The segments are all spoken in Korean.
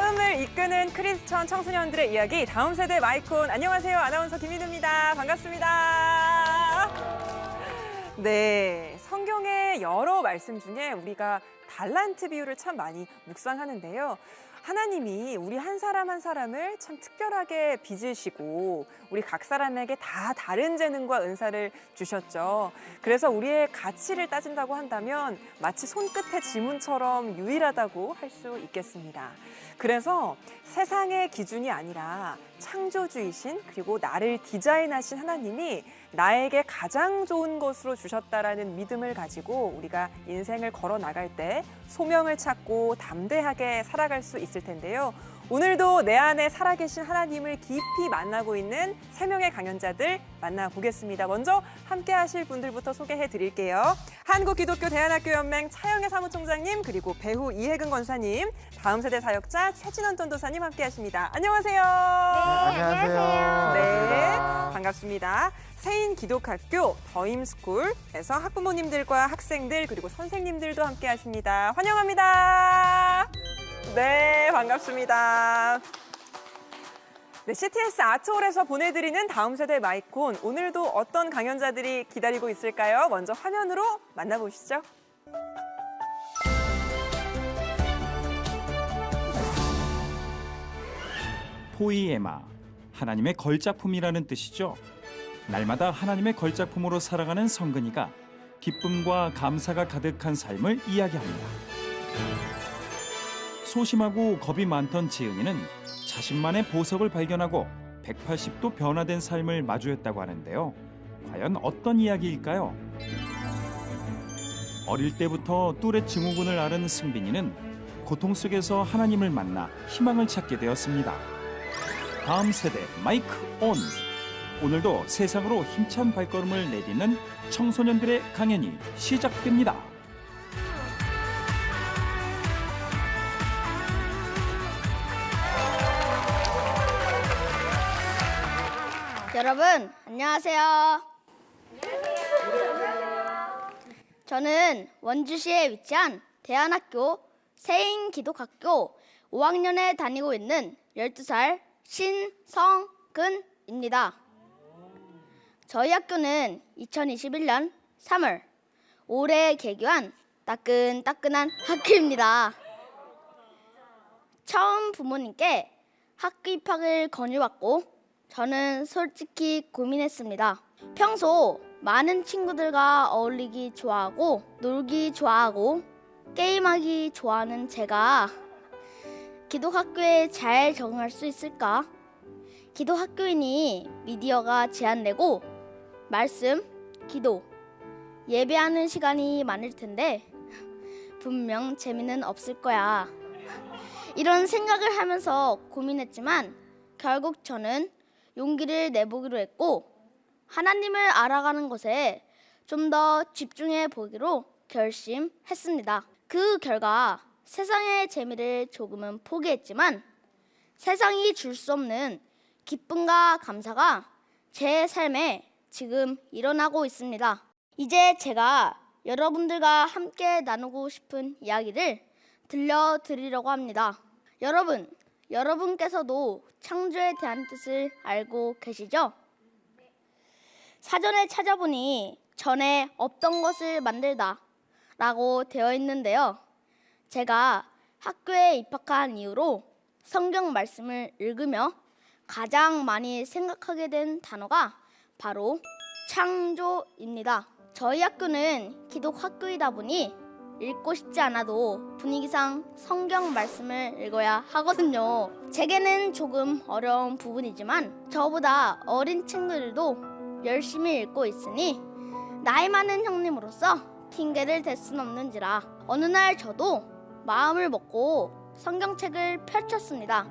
다음을 이끄는 크리스천 청소년들의 이야기, 다음 세대 마이콘. 안녕하세요. 아나운서 김희두입니다. 반갑습니다. 네, 성경의 여러 말씀 중에 우리가 달란트 비유를 참 많이 묵상하는데요. 하나님이 우리 한 사람 한 사람을 참 특별하게 빚으시고 우리 각 사람에게 다 다른 재능과 은사를 주셨죠. 그래서 우리의 가치를 따진다고 한다면 마치 손끝의 지문처럼 유일하다고 할 수 있겠습니다. 그래서 세상의 기준이 아니라 창조주이신 그리고 나를 디자인하신 하나님이 나에게 가장 좋은 것으로 주셨다라는 믿음을 가지고 우리가 인생을 걸어 나갈 때 소명을 찾고 담대하게 살아갈 수 있을 텐데요. 오늘도 내 안에 살아계신 하나님을 깊이 만나고 있는 3명의 강연자들 만나보겠습니다. 먼저 함께 하실 분들부터 소개해 드릴게요. 한국기독교대안학교연맹 차영애 사무총장님, 그리고 배우 이혜근 권사님, 다음 세대 사역자 최진원 전도사님 함께 하십니다. 안녕하세요. 네, 안녕하세요. 네, 반갑습니다. 세인기독학교 더임스쿨에서 학부모님들과 학생들 그리고 선생님들도 함께 하십니다. 환영합니다. 네, 반갑습니다. 네, CTS 아트홀에서 보내드리는 다음 세대 마이콘. 오늘도 어떤 강연자들이 기다리고 있을까요? 먼저 화면으로 만나보시죠. 포이에마, 하나님의 걸작품이라는 뜻이죠. 날마다 하나님의 걸작품으로 살아가는 성근이가 기쁨과 감사가 가득한 삶을 이야기합니다. 소심하고 겁이 많던 지은이는 자신만의 보석을 발견하고 180도 변화된 삶을 마주했다고 하는데요. 과연 어떤 이야기일까요? 어릴 때부터 뚜렛 증후군을 앓은 승빈이는 고통 속에서 하나님을 만나 희망을 찾게 되었습니다. 다음 세대 마이크 온! 오늘도 세상으로 힘찬 발걸음을 내딛는 청소년들의 강연이 시작됩니다. 여러분, 안녕하세요. 저는 원주시에 위치한 대안학교 세인기독학교 5학년에 다니고 있는 12살 신성근입니다. 저희 학교는 2021년 3월 올해 개교한 따끈따끈한 학교입니다. 처음 부모님께 학교 입학을 권유받고 저는 솔직히 고민했습니다. 평소 많은 친구들과 어울리기 좋아하고 놀기 좋아하고 게임하기 좋아하는 제가 기독학교에 잘 적응할 수 있을까? 기독학교이니 미디어가 제한되고 말씀, 기도, 예배하는 시간이 많을 텐데 분명 재미는 없을 거야. 이런 생각을 하면서 고민했지만 결국 저는 용기를 내보기로 했고 하나님을 알아가는 것에 좀 더 집중해 보기로 결심했습니다. 그 결과 세상의 재미를 조금은 포기했지만 세상이 줄 수 없는 기쁨과 감사가 제 삶에 지금 일어나고 있습니다. 이제 제가 여러분들과 함께 나누고 싶은 이야기를 들려드리려고 합니다. 여러분께서도 창조에 대한 뜻을 알고 계시죠? 사전에 찾아보니 전에 없던 것을 만들다 라고 되어 있는데요. 제가 학교에 입학한 이후로 성경 말씀을 읽으며 가장 많이 생각하게 된 단어가 바로 창조입니다. 저희 학교는 기독학교이다 보니 읽고 싶지 않아도 분위기상 성경 말씀을 읽어야 하거든요. 제게는 조금 어려운 부분이지만 저보다 어린 친구들도 열심히 읽고 있으니 나이 많은 형님으로서 핑계를 댈 순 없는지라 어느 날 저도 마음을 먹고 성경책을 펼쳤습니다.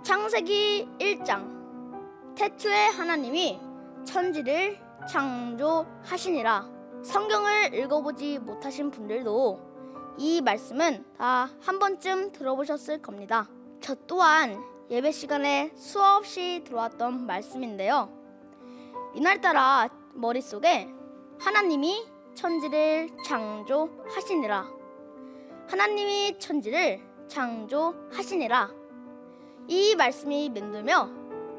창세기 1장 태초에 하나님이 천지를 창조하시니라. 성경을 읽어보지 못하신 분들도 이 말씀은 다 한 번쯤 들어보셨을 겁니다. 저 또한 예배 시간에 수없이 들어왔던 말씀인데요. 이날따라 머릿속에 하나님이 천지를 창조하시니라. 하나님이 천지를 창조하시니라. 이 말씀이 맴돌며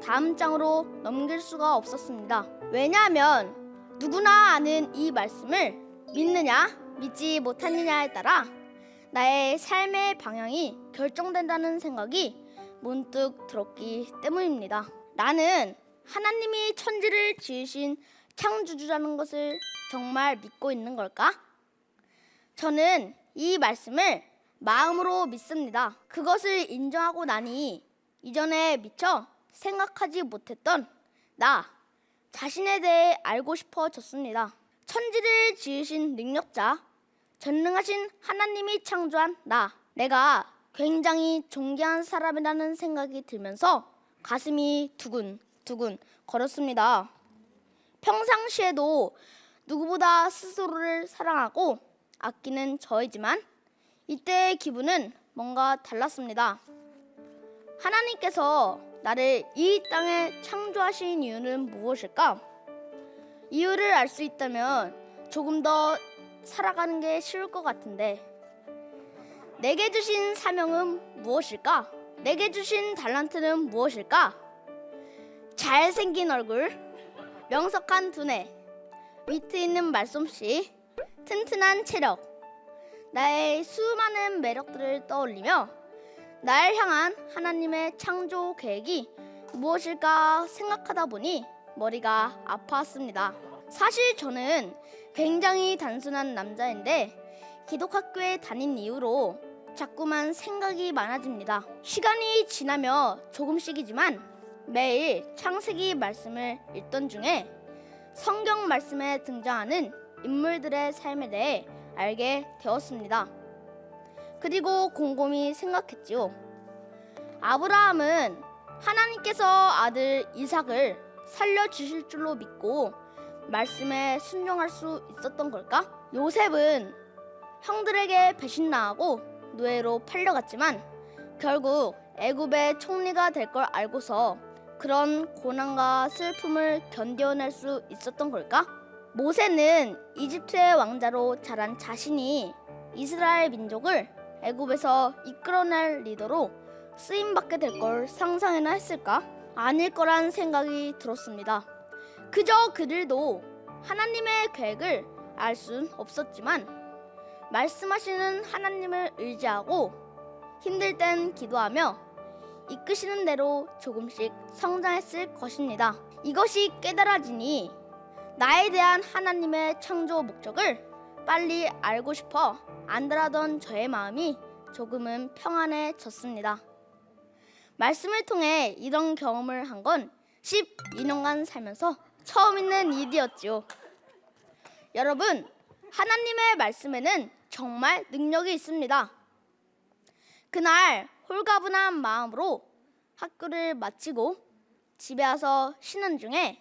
다음 장으로 넘길 수가 없었습니다. 왜냐하면 누구나 아는 이 말씀을 믿느냐 믿지 못하느냐에 따라 나의 삶의 방향이 결정된다는 생각이 문득 들었기 때문입니다. 나는 하나님이 천지를 지으신 창조주라는 것을 정말 믿고 있는 걸까? 저는 이 말씀을 마음으로 믿습니다. 그것을 인정하고 나니 이전에 미처 생각하지 못했던 나 자신에 대해 알고 싶어졌습니다. 천지를 지으신 능력자, 전능하신 하나님이 창조한 내가 굉장히 존귀한 사람이라는 생각이 들면서 가슴이 두근두근 거렸습니다. 평상시에도 누구보다 스스로를 사랑하고 아끼는 저이지만 이때의 기분은 뭔가 달랐습니다. 하나님께서 나를 이 땅에 창조하신 이유는 무엇일까? 이유를 알 수 있다면 조금 더 살아가는 게 쉬울 것 같은데, 내게 주신 사명은 무엇일까? 내게 주신 달란트는 무엇일까? 잘생긴 얼굴, 명석한 두뇌, 위트 있는 말솜씨, 튼튼한 체력, 나의 수많은 매력들을 떠올리며 날 향한 하나님의 창조 계획이 무엇일까 생각하다 보니 머리가 아팠습니다. 사실 저는 굉장히 단순한 남자인데 기독학교에 다닌 이후로 자꾸만 생각이 많아집니다. 시간이 지나며 조금씩이지만 매일 창세기 말씀을 읽던 중에 성경 말씀에 등장하는 인물들의 삶에 대해 알게 되었습니다. 그리고 곰곰이 생각했지요. 아브라함은 하나님께서 아들 이삭을 살려주실 줄로 믿고 말씀에 순종할 수 있었던 걸까? 요셉은 형들에게 배신당하고 노예로 팔려갔지만 결국 애굽의 총리가 될 걸 알고서 그런 고난과 슬픔을 견뎌낼 수 있었던 걸까? 모세는 이집트의 왕자로 자란 자신이 이스라엘 민족을 애굽에서 이끌어낼 리더로 쓰임받게 될 걸 상상이나 했을까? 아닐 거란 생각이 들었습니다. 그저 그들도 하나님의 계획을 알 순 없었지만 말씀하시는 하나님을 의지하고 힘들 땐 기도하며 이끄시는 대로 조금씩 성장했을 것입니다. 이것이 깨달아지니 나에 대한 하나님의 창조 목적을 빨리 알고 싶어 안달하던 저의 마음이 조금은 평안해졌습니다. 말씀을 통해 이런 경험을 한 건 12년간 살면서 처음 있는 일이었지요. 여러분, 하나님의 말씀에는 정말 능력이 있습니다. 그날 홀가분한 마음으로 학교를 마치고 집에 와서 쉬는 중에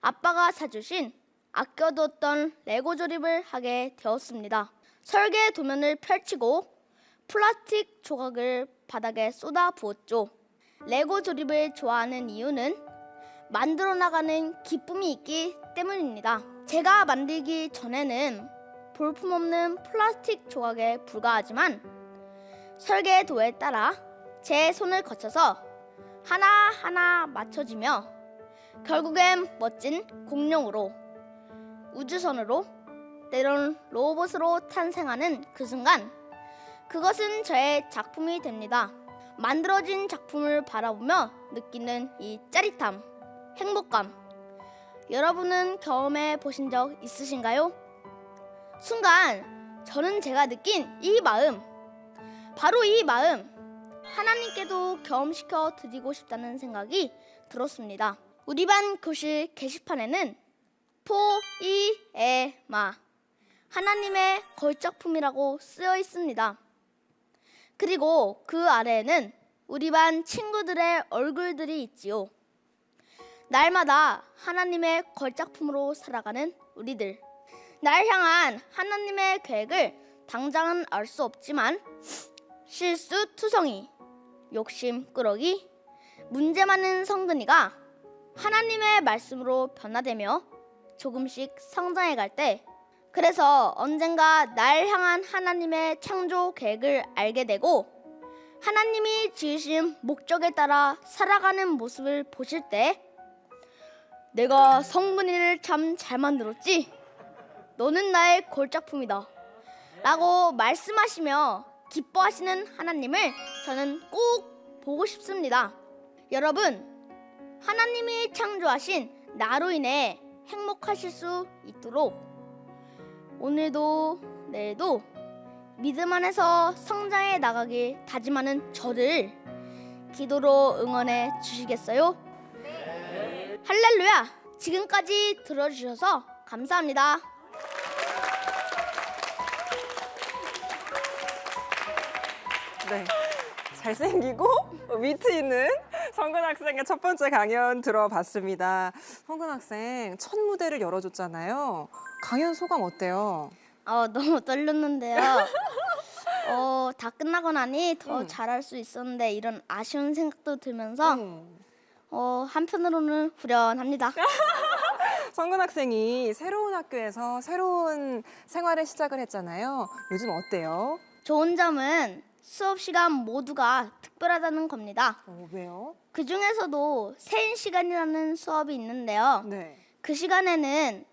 아빠가 사주신 아껴뒀던 레고 조립을 하게 되었습니다. 설계 도면을 펼치고 플라스틱 조각을 바닥에 쏟아 부었죠. 레고 조립을 좋아하는 이유는 만들어 나가는 기쁨이 있기 때문입니다. 제가 만들기 전에는 볼품없는 플라스틱 조각에 불과하지만 설계도에 따라 제 손을 거쳐서 하나하나 맞춰지며 결국엔 멋진 공룡으로, 우주선으로, 때론 로봇으로 탄생하는 그 순간, 그것은 저의 작품이 됩니다. 만들어진 작품을 바라보며 느끼는 이 짜릿함, 행복감, 여러분은 경험해 보신 적 있으신가요? 순간 저는 제가 느낀 이 마음, 바로 이 마음, 하나님께도 경험시켜 드리고 싶다는 생각이 들었습니다. 우리 반 교실 게시판에는 포이에마, 하나님의 걸작품이라고 쓰여 있습니다. 그리고 그 아래에는 우리 반 친구들의 얼굴들이 있지요. 날마다 하나님의 걸작품으로 살아가는 우리들. 날 향한 하나님의 계획을 당장은 알 수 없지만 실수투성이, 욕심꾸러기, 문제 많은 성근이가 하나님의 말씀으로 변화되며 조금씩 성장해 갈 때, 그래서 언젠가 날 향한 하나님의 창조 계획을 알게 되고 하나님이 지으신 목적에 따라 살아가는 모습을 보실 때 내가 성근이를 참 잘 만들었지? 너는 나의 걸작품이다 라고 말씀하시며 기뻐하시는 하나님을 저는 꼭 보고 싶습니다. 여러분, 하나님이 창조하신 나로 인해 행복하실 수 있도록 오늘도 내일도 믿음 안에서 성장해 나가길 다짐하는 저를 기도로 응원해 주시겠어요? 네. 할렐루야! 지금까지 들어주셔서 감사합니다. 네. 잘생기고 위트 있는 성근 학생의 첫 번째 강연 들어봤습니다. 성근 학생 첫 무대를 열어줬잖아요. 강연 소감 어때요? 너무 떨렸는데요. 다 끝나고 나니 더 잘할 수 있었는데 이런 아쉬운 생각도 들면서 한편으로는 후련합니다. 성근 학생이 새로운 학교에서 새로운 생활을 시작을 했잖아요. 요즘 어때요? 좋은 점은 수업 시간 모두가 특별하다는 겁니다. 왜요? 그 중에서도 세인 시간이라는 수업이 있는데요. 네. 그 시간에는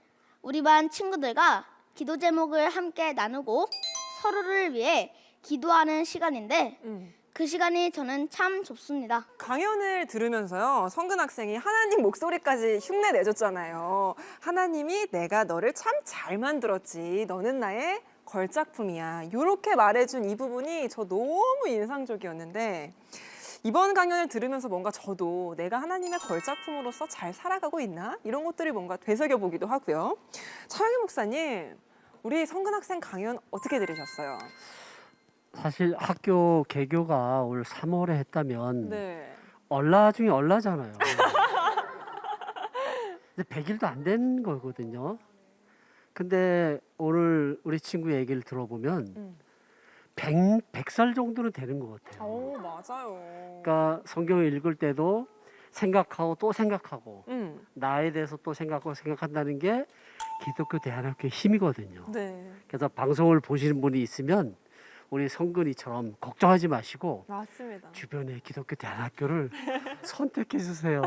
우리 반 친구들과 기도 제목을 함께 나누고 서로를 위해 기도하는 시간인데 그 시간이 저는 참 좋습니다. 강연을 들으면서요, 성근 학생이 하나님 목소리까지 흉내 내줬잖아요. 하나님이 내가 너를 참 잘 만들었지. 너는 나의 걸작품이야. 이렇게 말해준 이 부분이 저 너무 인상적이었는데 이번 강연을 들으면서 뭔가 저도 내가 하나님의 걸작품으로서 잘 살아가고 있나? 이런 것들을 뭔가 되새겨보기도 하고요. 차영희 목사님, 우리 성근 학생 강연 어떻게 들으셨어요? 사실 학교 개교가 올 3월에 했다면 네. 얼라 중에 얼라잖아요. 이제 100일도 안 된 거거든요. 근데 오늘 우리 친구 얘기를 들어보면 100살 정도는 되는 것 같아요. 오, 맞아요. 그러니까 성경을 읽을 때도 생각하고 또 생각하고 나에 대해서 또 생각한다는 게 기독교 대안학교의 힘이거든요. 네. 그래서 방송을 보시는 분이 있으면 우리 성근이처럼 걱정하지 마시고 맞습니다. 주변의 기독교 대안학교를 선택해 주세요.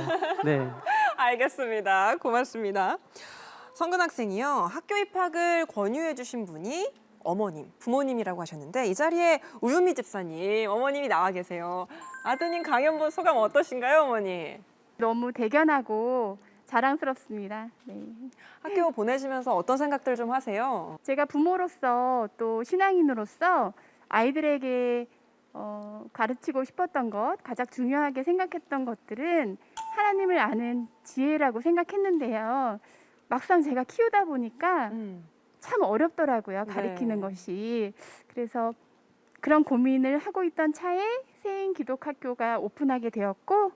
네. 알겠습니다. 고맙습니다. 성근 학생이요, 학교 입학을 권유해 주신 분이 어머님, 부모님이라고 하셨는데 이 자리에 우유미 집사님, 어머님이 나와 계세요. 아드님 강연 본 소감 어떠신가요, 어머니? 너무 대견하고 자랑스럽습니다. 네. 학교 보내시면서 어떤 생각들 좀 하세요? 제가 부모로서 또 신앙인으로서 아이들에게 가르치고 싶었던 것, 가장 중요하게 생각했던 것들은 하나님을 아는 지혜라고 생각했는데요. 막상 제가 키우다 보니까 참 어렵더라고요, 가르치는 것이. 그래서 그런 고민을 하고 있던 차에 세인 기독학교가 오픈하게 되었고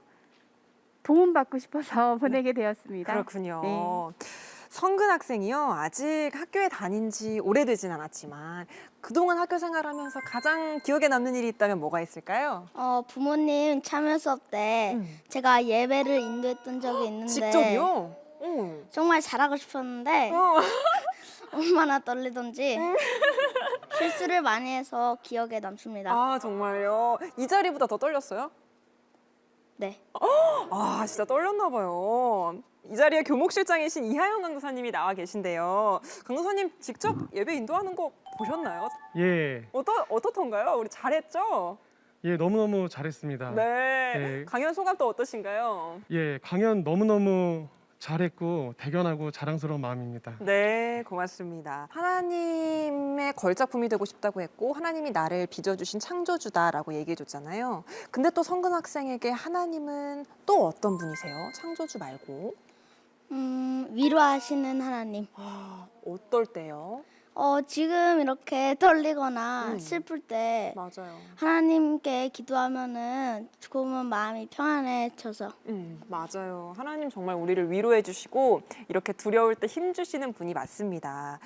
도움받고 싶어서 보내게 되었습니다. 그렇군요. 네. 성근 학생이요, 아직 학교에 다닌 지 오래되진 않았지만 그동안 학교 생활하면서 가장 기억에 남는 일이 있다면 뭐가 있을까요? 부모님 참여 수업 때 제가 예배를 인도했던 적이 있는데 직접이요? 정말 잘하고 싶었는데 얼마나 떨리던지 실수를 많이 해서 기억에 남습니다. 아, 정말요? 이 자리보다 더 떨렸어요? 네. 아, 진짜 떨렸나 봐요. 이 자리에 교목실장이신 이하영 강도사님이 나와 계신데요. 강도사님 직접 예배 인도하는 거 보셨나요? 예, 어떻던가요? 우리 잘했죠? 예, 너무너무 잘했습니다. 네. 네. 강연 소감 또 어떠신가요? 예, 강연 너무너무 잘했고 대견하고 자랑스러운 마음입니다. 네, 고맙습니다. 하나님의 걸작품이 되고 싶다고 했고 하나님이 나를 빚어주신 창조주다라고 얘기해줬잖아요. 근데 또 성근 학생에게 하나님은 또 어떤 분이세요? 창조주 말고. 위로하시는 하나님. 어떨 때요? 지금 이렇게 떨리거나 슬플 때 맞아요. 하나님께 기도하면은 조금은 마음이 평안해져서. 맞아요. 하나님 정말 우리를 위로해 주시고 이렇게 두려울 때 힘주시는 분이 맞습니다.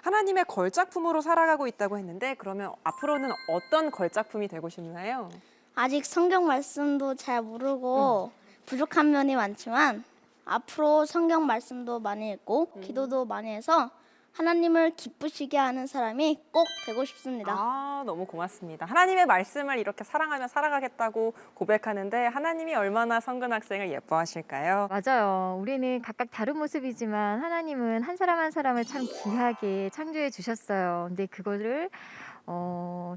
하나님의 걸작품으로 살아가고 있다고 했는데 그러면 앞으로는 어떤 걸작품이 되고 싶나요? 아직 성경 말씀도 잘 모르고 부족한 면이 많지만 앞으로 성경 말씀도 많이 읽고 기도도 많이 해서 하나님을 기쁘시게 하는 사람이 꼭 되고 싶습니다. 아, 너무 고맙습니다. 하나님의 말씀을 이렇게 사랑하며 살아가겠다고 고백하는데 하나님이 얼마나 성근 학생을 예뻐하실까요? 맞아요. 우리는 각각 다른 모습이지만 하나님은 한 사람 한 사람을 참 귀하게 창조해 주셨어요. 근데 그거를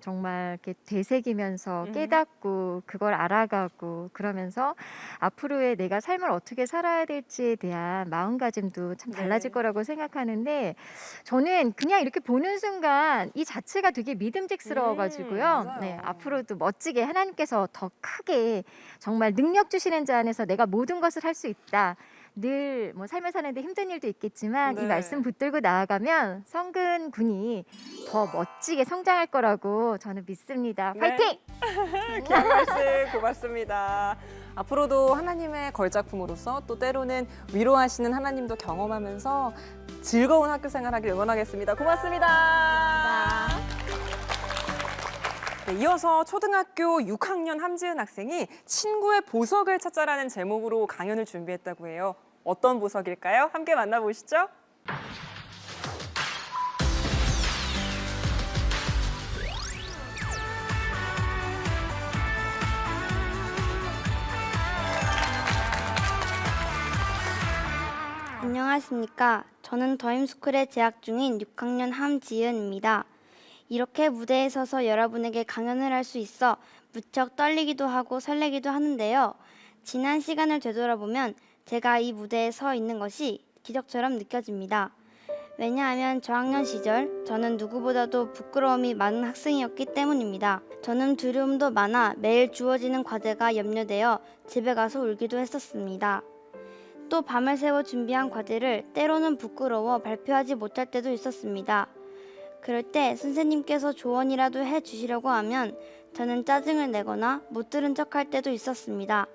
정말 이렇게 되새기면서 깨닫고 그걸 알아가고 그러면서 앞으로의 내가 삶을 어떻게 살아야 될지에 대한 마음가짐도 참 달라질 거라고 생각하는데 저는 그냥 이렇게 보는 순간 이 자체가 되게 믿음직스러워가지고요. 맞아요. 네, 앞으로도 멋지게 하나님께서 더 크게 정말 능력 주시는 자 안에서 내가 모든 것을 할 수 있다. 늘 뭐 삶을 사는데 힘든 일도 있겠지만 네. 이 말씀 붙들고 나아가면 성근 군이 더 멋지게 성장할 거라고 저는 믿습니다. 네. 파이팅! 귀한 말씀 고맙습니다. 앞으로도 하나님의 걸작품으로서 또 때로는 위로하시는 하나님도 경험하면서 즐거운 학교 생활하길 응원하겠습니다. 고맙습니다. 네, 이어서 초등학교 6학년 함지은 학생이 친구의 보석을 찾자라는 제목으로 강연을 준비했다고 해요. 어떤 보석일까요? 함께 만나보시죠. 안녕하십니까. 저는 더임스쿨에 재학 중인 6학년 함지은입니다. 이렇게 무대에 서서 여러분에게 강연을 할 수 있어 무척 떨리기도 하고 설레기도 하는데요. 지난 시간을 되돌아보면 제가 이 무대에 서 있는 것이 기적처럼 느껴집니다. 왜냐하면 저학년 시절 저는 누구보다도 부끄러움이 많은 학생이었기 때문입니다. 저는 두려움도 많아 매일 주어지는 과제가 염려되어 집에 가서 울기도 했었습니다. 또 밤을 새워 준비한 과제를 때로는 부끄러워 발표하지 못할 때도 있었습니다. 그럴 때 선생님께서 조언이라도 해주시려고 하면 저는 짜증을 내거나 못 들은 척할 때도 있었습니다.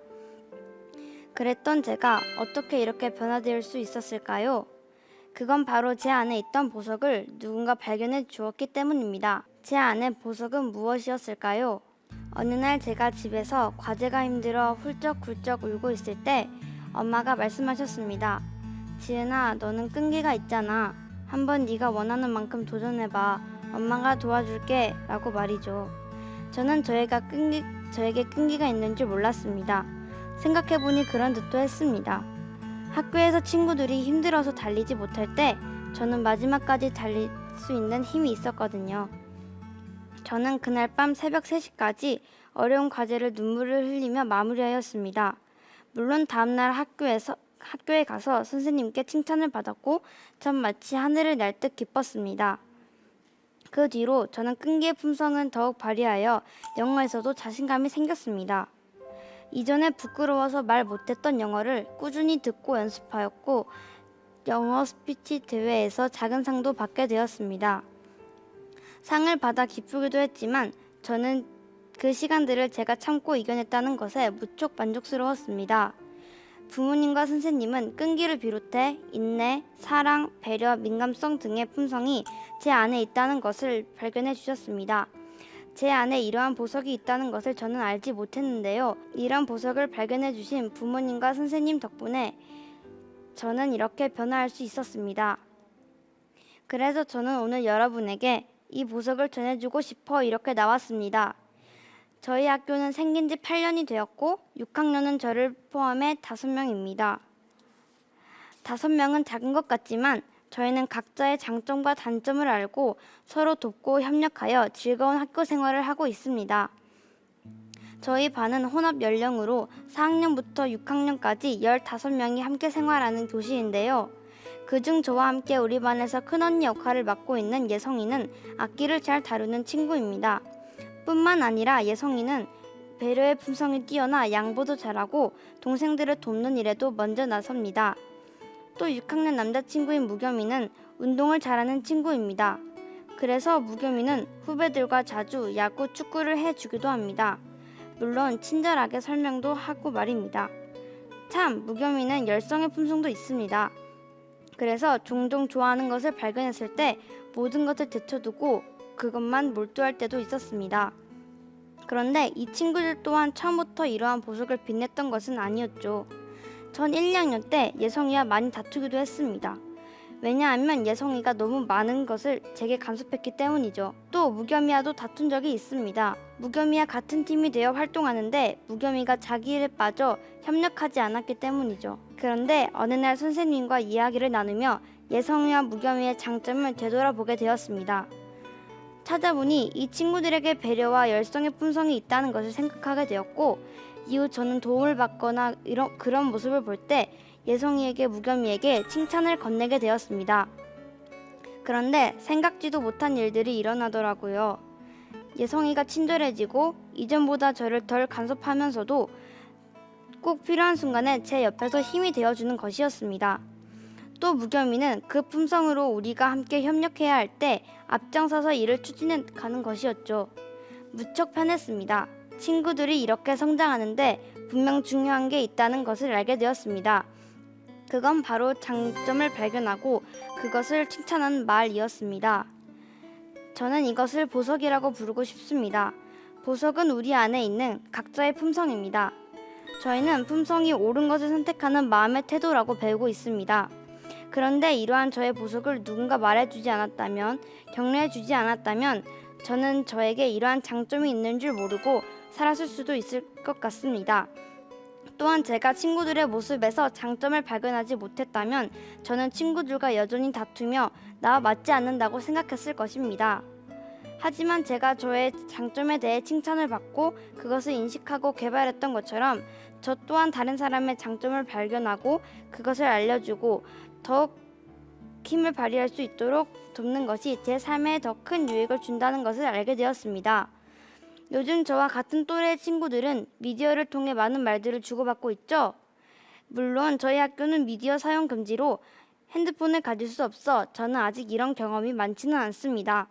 그랬던 제가 어떻게 이렇게 변화될 수 있었을까요? 그건 바로 제 안에 있던 보석을 누군가 발견해 주었기 때문입니다. 제 안의 보석은 무엇이었을까요? 어느 날 제가 집에서 과제가 힘들어 훌쩍훌쩍 울고 있을 때 엄마가 말씀하셨습니다. 지은아, 너는 끈기가 있잖아. 한번 네가 원하는 만큼 도전해봐. 엄마가 도와줄게 라고 말이죠. 저는 저에게 끈기가 있는 줄 몰랐습니다. 생각해보니 그런 듯도 했습니다. 학교에서 친구들이 힘들어서 달리지 못할 때 저는 마지막까지 달릴 수 있는 힘이 있었거든요. 저는 그날 밤 새벽 3시까지 어려운 과제를 눈물을 흘리며 마무리하였습니다. 물론 다음날 학교에 가서 선생님께 칭찬을 받았고 전 마치 하늘을 날 듯 기뻤습니다. 그 뒤로 저는 끈기의 품성은 더욱 발휘하여 영어에서도 자신감이 생겼습니다. 이전에 부끄러워서 말 못했던 영어를 꾸준히 듣고 연습하였고 영어 스피치 대회에서 작은 상도 받게 되었습니다. 상을 받아 기쁘기도 했지만 저는 그 시간들을 제가 참고 이겨냈다는 것에 무척 만족스러웠습니다. 부모님과 선생님은 끈기를 비롯해 인내, 사랑, 배려, 민감성 등의 품성이 제 안에 있다는 것을 발견해 주셨습니다. 제 안에 이러한 보석이 있다는 것을 저는 알지 못했는데요. 이런 보석을 발견해 주신 부모님과 선생님 덕분에 저는 이렇게 변화할 수 있었습니다. 그래서 저는 오늘 여러분에게 이 보석을 전해주고 싶어 이렇게 나왔습니다. 저희 학교는 생긴 지 8년이 되었고 6학년은 저를 포함해 5명입니다. 5명은 작은 것 같지만 저희는 각자의 장점과 단점을 알고 서로 돕고 협력하여 즐거운 학교 생활을 하고 있습니다. 저희 반은 혼합 연령으로 4학년부터 6학년까지 15명이 함께 생활하는 교실인데요. 그중 저와 함께 우리 반에서 큰언니 역할을 맡고 있는 예성이는 악기를 잘 다루는 친구입니다. 뿐만 아니라 예성이는 배려의 품성이 뛰어나 양보도 잘하고 동생들을 돕는 일에도 먼저 나섭니다. 또 6학년 남자친구인 무겸이는 운동을 잘하는 친구입니다. 그래서 무겸이는 후배들과 자주 야구, 축구를 해주기도 합니다. 물론 친절하게 설명도 하고 말입니다. 참, 무겸이는 열성의 품성도 있습니다. 그래서 종종 좋아하는 것을 발견했을 때 모든 것을 제쳐두고 그것만 몰두할 때도 있었습니다. 그런데 이 친구들 또한 처음부터 이러한 보석을 빛냈던 것은 아니었죠. 전 1, 2학년 때 예성이와 많이 다투기도 했습니다. 왜냐하면 예성이가 너무 많은 것을 제게 간섭했기 때문이죠. 또 무겸이와도 다툰 적이 있습니다. 무겸이와 같은 팀이 되어 활동하는데 무겸이가 자기 일에 빠져 협력하지 않았기 때문이죠. 그런데 어느 날 선생님과 이야기를 나누며 예성이와 무겸이의 장점을 되돌아보게 되었습니다. 찾아보니 이 친구들에게 배려와 열성의 품성이 있다는 것을 생각하게 되었고, 이후 저는 도움을 받거나 그런 모습을 볼 때 예성이에게 무겸이에게 칭찬을 건네게 되었습니다. 그런데 생각지도 못한 일들이 일어나더라고요. 예성이가 친절해지고 이전보다 저를 덜 간섭하면서도 꼭 필요한 순간에 제 옆에서 힘이 되어주는 것이었습니다. 또 무겸이는 그 품성으로 우리가 함께 협력해야 할 때 앞장서서 일을 추진해 가는 것이었죠. 무척 편했습니다. 친구들이 이렇게 성장하는데 분명 중요한 게 있다는 것을 알게 되었습니다. 그건 바로 장점을 발견하고 그것을 칭찬하는 말이었습니다. 저는 이것을 보석이라고 부르고 싶습니다. 보석은 우리 안에 있는 각자의 품성입니다. 저희는 품성이 옳은 것을 선택하는 마음의 태도라고 배우고 있습니다. 그런데 이러한 저의 보석을 누군가 말해주지 않았다면, 격려해주지 않았다면 저는 저에게 이러한 장점이 있는 줄 모르고 살았을 수도 있을 것 같습니다. 또한 제가 친구들의 모습에서 장점을 발견하지 못했다면 저는 친구들과 여전히 다투며 나와 맞지 않는다고 생각했을 것입니다. 하지만 제가 저의 장점에 대해 칭찬을 받고 그것을 인식하고 개발했던 것처럼 저 또한 다른 사람의 장점을 발견하고 그것을 알려주고 더욱 힘을 발휘할 수 있도록 돕는 것이 제 삶에 더 큰 유익을 준다는 것을 알게 되었습니다. 요즘 저와 같은 또래의 친구들은 미디어를 통해 많은 말들을 주고받고 있죠. 물론 저희 학교는 미디어 사용 금지로 핸드폰을 가질 수 없어 저는 아직 이런 경험이 많지는 않습니다.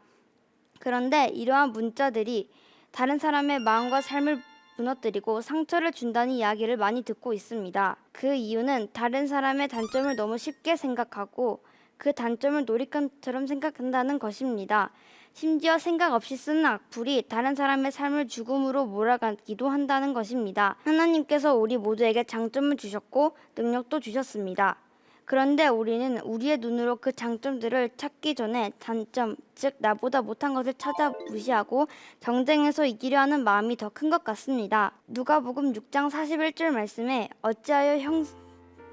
그런데 이러한 문자들이 다른 사람의 마음과 삶을 무너뜨리고 상처를 준다는 이야기를 많이 듣고 있습니다. 그 이유는 다른 사람의 단점을 너무 쉽게 생각하고 그 단점을 놀이감처럼 생각한다는 것입니다. 심지어 생각 없이 쓰는 악플이 다른 사람의 삶을 죽음으로 몰아가기도 한다는 것입니다. 하나님께서 우리 모두에게 장점을 주셨고 능력도 주셨습니다. 그런데 우리는 우리의 눈으로 그 장점들을 찾기 전에 단점, 즉 나보다 못한 것을 찾아 무시하고 경쟁해서 이기려 하는 마음이 더 큰 것 같습니다. 누가복음 6장 41절 말씀에 어찌하여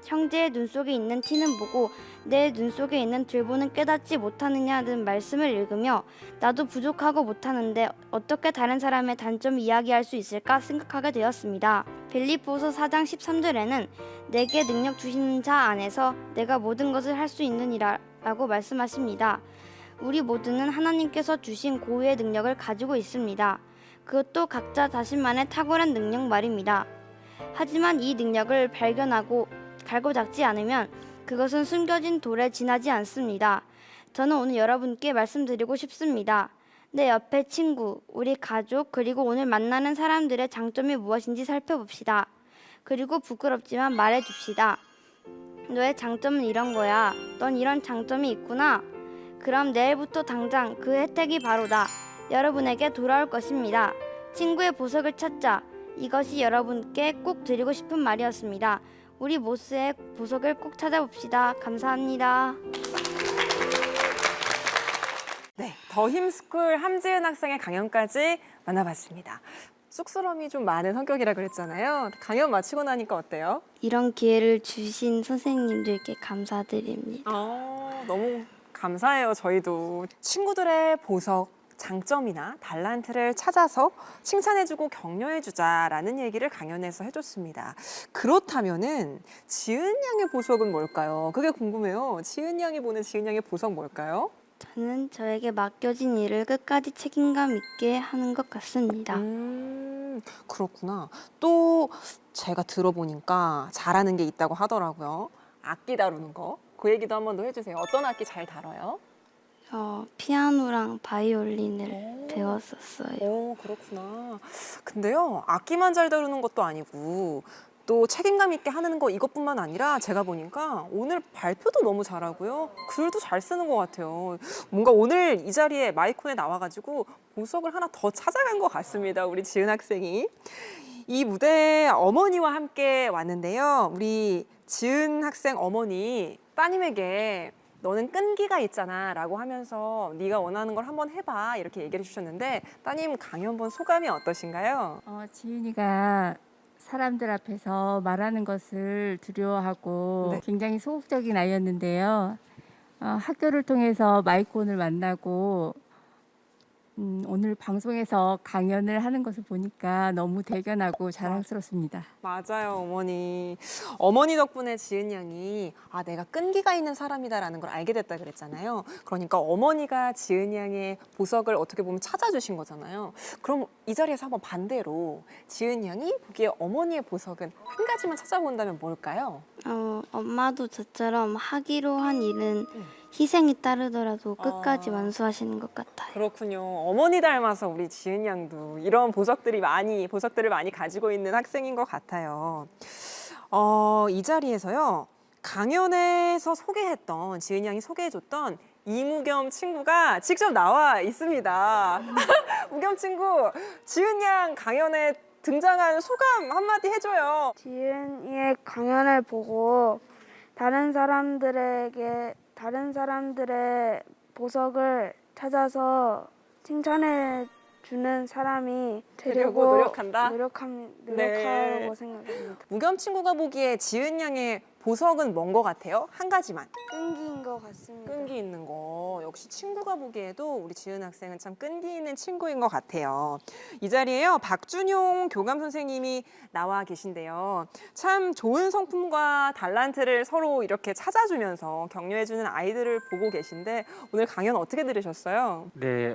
형제의 눈 속에 있는 티는 보고 내 눈 속에 있는 들보는 깨닫지 못하느냐는 말씀을 읽으며 나도 부족하고 못하는데 어떻게 다른 사람의 단점을 이야기할 수 있을까 생각하게 되었습니다. 빌립보서 4장 13절에는 내게 능력 주시는 자 안에서 내가 모든 것을 할 수 있느니라 라고 말씀하십니다. 우리 모두는 하나님께서 주신 고유의 능력을 가지고 있습니다. 그것도 각자 자신만의 탁월한 능력 말입니다. 하지만 이 능력을 발견하고 갈고 닦지 않으면 그것은 숨겨진 돌에 지나지 않습니다. 저는 오늘 여러분께 말씀드리고 싶습니다. 내 옆에 친구, 우리 가족, 그리고 오늘 만나는 사람들의 장점이 무엇인지 살펴봅시다. 그리고 부끄럽지만 말해줍시다. 너의 장점은 이런 거야. 넌 이런 장점이 있구나. 그럼 내일부터 당장 그 혜택이 바로다. 여러분에게 돌아올 것입니다. 친구의 보석을 찾자. 이것이 여러분께 꼭 드리고 싶은 말이었습니다. 우리 모스의 보석을 꼭 찾아봅시다. 감사합니다. 네, 더 힘스쿨 함지은 학생의 강연까지 만나봤습니다. 쑥스러움이 좀 많은 성격이라 그랬잖아요. 강연 마치고 나니까 어때요? 이런 기회를 주신 선생님들께 감사드립니다. 너무 감사해요. 저희도 친구들의 보석, 장점이나 달란트를 찾아서 칭찬해주고 격려해주자라는 얘기를 강연에서 해줬습니다. 그렇다면은 지은 양의 보석은 뭘까요? 그게 궁금해요. 지은 양이 보는 지은 양의 보석 뭘까요? 저는 저에게 맡겨진 일을 끝까지 책임감 있게 하는 것 같습니다. 그렇구나. 또 제가 들어보니까 잘하는 게 있다고 하더라고요. 악기 다루는 거. 그 얘기도 한번 더 해주세요. 어떤 악기 잘 다뤄요? 피아노랑 바이올린을 배웠었어요. 오, 그렇구나. 근데요, 악기만 잘 다루는 것도 아니고 또 책임감 있게 하는 거 이것뿐만 아니라 제가 보니까 오늘 발표도 너무 잘하고요. 글도 잘 쓰는 것 같아요. 뭔가 오늘 이 자리에 마이콘에 나와가지고 보석을 하나 더 찾아간 것 같습니다. 우리 지은 학생이. 이 무대에 어머니와 함께 왔는데요. 우리 지은 학생 어머니 따님에게 너는 끈기가 있잖아 라고 하면서 네가 원하는 걸 한번 해봐 이렇게 얘기를 해주셨는데 따님 강연 본 소감이 어떠신가요? 지은이가 사람들 앞에서 말하는 것을 두려워하고 네. 굉장히 소극적인 아이였는데요. 학교를 통해서 마이콘을 만나고 오늘 방송에서 강연을 하는 것을 보니까 너무 대견하고 자랑스럽습니다. 맞아요, 어머니. 어머니 덕분에 지은 양이 내가 끈기가 있는 사람이다라는 걸 알게 됐다 그랬잖아요. 그러니까 어머니가 지은 양의 보석을 어떻게 보면 찾아주신 거잖아요. 그럼 이 자리에서 한번 반대로 지은 양이 보기에 어머니의 보석은 한 가지만 찾아본다면 뭘까요? 엄마도 저처럼 하기로 한 일은 희생이 따르더라도 끝까지 완수하시는 것 같아요. 그렇군요. 어머니 닮아서 우리 지은 양도 이런 보석들을 많이 가지고 있는 학생인 것 같아요. 이 자리에서요. 강연에서 소개했던, 지은 양이 소개해줬던 이무겸 친구가 직접 나와 있습니다. 무겸 친구, 지은 양 강연에 등장한 소감 한마디 해줘요. 지은이의 강연을 보고 다른 사람들의 보석을 찾아서 칭찬해 주는 사람이 되려고 노력한다? 노력하고 생각합니다. 무겸 친구가 보기에 지은 양의 보석은 뭔 것 같아요? 한 가지만. 끈기인 것 같습니다. 끈기 있는 거. 역시 친구가 보기에도 우리 지은 학생은 참 끈기 있는 친구인 것 같아요. 이 자리에요. 박준용 교감 선생님이 나와 계신데요. 참 좋은 성품과 달란트를 서로 이렇게 찾아주면서 격려해주는 아이들을 보고 계신데 오늘 강연 어떻게 들으셨어요? 네,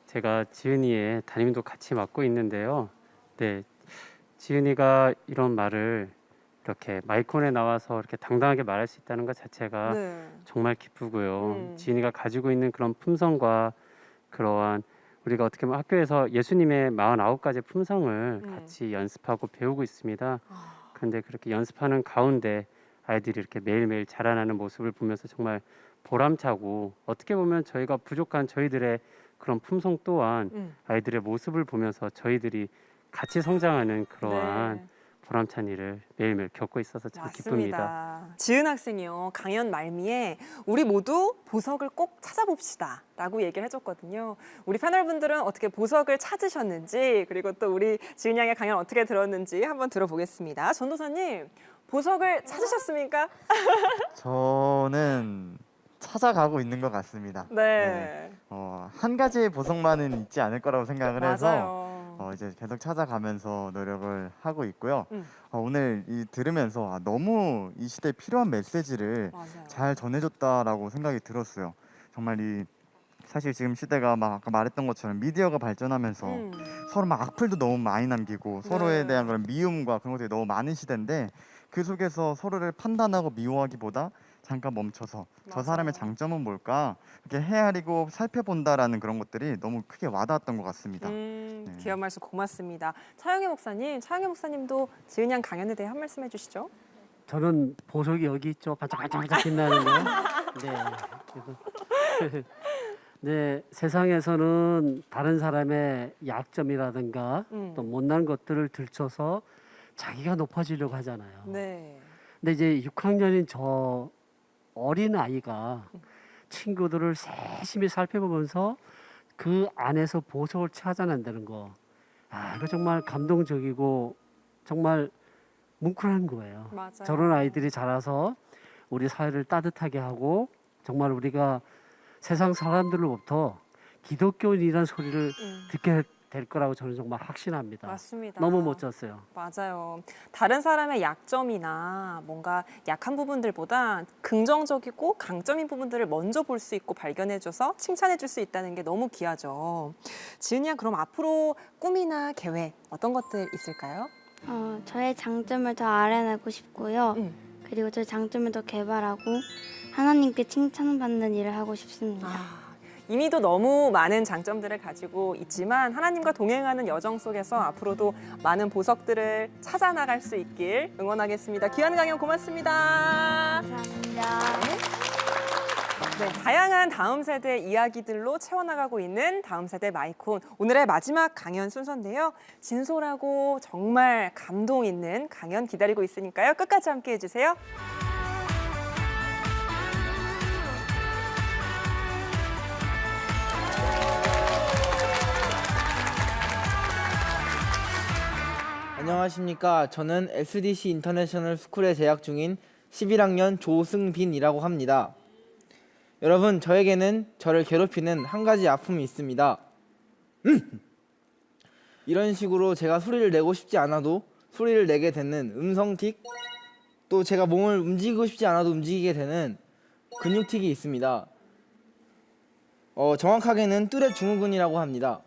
제가 지은이의 담임도 같이 맡고 있는데요. 네, 지은이가 이런 말을 이렇게 마이콘에 나와서 이렇게 당당하게 말할 수 있다는 것 자체가 네. 정말 기쁘고요. 지은이가 가지고 있는 그런 품성과 그러한 우리가 어떻게 보면 학교에서 예수님의 49가지 품성을 같이 연습하고 배우고 있습니다. 그런데 그렇게 연습하는 가운데 아이들이 이렇게 매일매일 자라나는 모습을 보면서 정말 보람차고 어떻게 보면 저희가 부족한 저희들의 그런 품성 또한 아이들의 모습을 보면서 저희들이 같이 성장하는 그러한 보람찬 일을 매일매일 겪고 있어서 참 기쁩니다. 맞습니다. 지은 학생이요. 강연 말미에 우리 모두 보석을 꼭 찾아봅시다 라고 얘기를 해줬거든요. 우리 패널분들은 어떻게 보석을 찾으셨는지 그리고 또 우리 지은 양의 강연 어떻게 들었는지 한번 들어보겠습니다. 전도사님, 보석을 찾으셨습니까? 저는 찾아가고 있는 것 같습니다. 네. 한 가지의 보석만은 있지 않을 거라고 생각을 해서 맞아요. 이제 계속 찾아가면서 노력을 하고 있고요. 오늘 들으면서 너무 이 시대에 필요한 메시지를 맞아요. 잘 전해줬다라고 생각이 들었어요. 정말 사실 지금 시대가 막 아까 말했던 것처럼 미디어가 발전하면서 서로 막 악플도 너무 많이 남기고 서로에 대한 그런 미움과 그런 것들이 너무 많은 시대인데 그 속에서 서로를 판단하고 미워하기보다 잠깐 멈춰서 저 사람의 장점은 뭘까 이렇게 헤아리고 살펴본다라는 그런 것들이 너무 크게 와닿았던 것 같습니다. 귀한 말씀 고맙습니다. 차영애 목사님도 지은 양 강연에 대해 한 말씀 해주시죠. 저는 보석이 여기 있죠. 반짝반짝 빛나는 거. 네. 네, 세상에서는 다른 사람의 약점이라든가 또 못난 것들을 들춰서 자기가 높아지려고 하잖아요. 네. 근데 이제 6학년인 저 어린 아이가 친구들을 세심히 살펴보면서 그 안에서 보석을 찾아낸다는 거. 이거 정말 감동적이고 정말 뭉클한 거예요. 맞아요. 저런 아이들이 자라서 우리 사회를 따뜻하게 하고 정말 우리가 세상 사람들로부터 기독교인이라는 소리를 듣게 될 거라고 저는 정말 확신합니다. 맞습니다. 너무 멋졌어요. 맞아요. 다른 사람의 약점이나 뭔가 약한 부분들보다 긍정적이고 강점인 부분들을 먼저 볼 수 있고 발견해줘서 칭찬해줄 수 있다는 게 너무 귀하죠. 지은이 양 그럼 앞으로 꿈이나 계획 어떤 것들 있을까요? 저의 장점을 더 알아내고 싶고요. 그리고 저의 장점을 더 개발하고 하나님께 칭찬받는 일을 하고 싶습니다. 이미도 너무 많은 장점들을 가지고 있지만 하나님과 동행하는 여정 속에서 앞으로도 많은 보석들을 찾아 나갈 수 있길 응원하겠습니다. 귀한 강연 고맙습니다. 감사합니다. 네, 다양한 다음 세대 이야기들로 채워나가고 있는 다음 세대 마이콘. 오늘의 마지막 강연 순서인데요. 진솔하고 정말 감동 있는 강연 기다리고 있으니까요. 끝까지 함께 해주세요. 안녕하십니까. 저는 SDC 인터내셔널 스쿨에 재학 중인 11학년 조승빈이라고 합니다. 여러분, 저에게는 저를 괴롭히는 한 가지 아픔이 있습니다. 이런 식으로 제가 소리를 내고 싶지 않아도 소리를 내게 되는 음성틱, 또 제가 몸을 움직이고 싶지 않아도 움직이게 되는 근육틱이 있습니다. 정확하게는 뚜렛 증후군이라고 합니다.